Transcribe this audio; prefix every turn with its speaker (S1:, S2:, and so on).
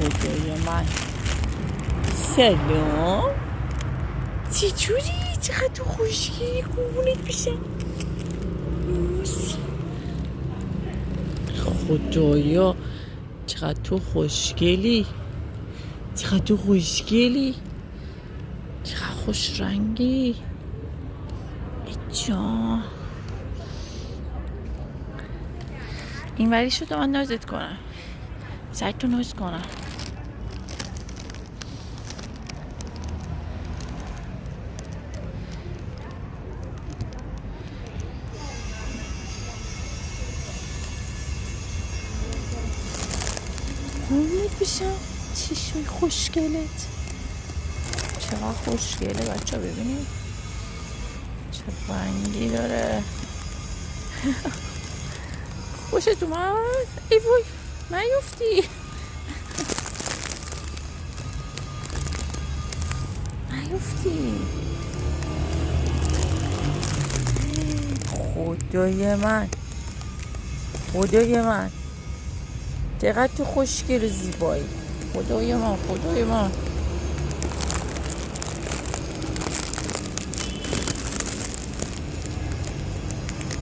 S1: خدای من. سلام، چطوری؟ چقدر تو خوشگلی، قربونت بشم. خدایا چقدر تو خوشگلی، چقدر تو خوشگلی، چقدر خوش رنگی. ای جان، این وری شده من نازت کنم، سعی تو ناز کنم. قربونت بشم، چشمای خوشگلت چقدر خوشگله. بچه ها ببینید چه رنگی داره. خوشت اومد؟ ای وای نیفتی، نیفتی. خدای من، خدای من، چقدر تو خوشگل و زیبایی. خدای من، خدای من.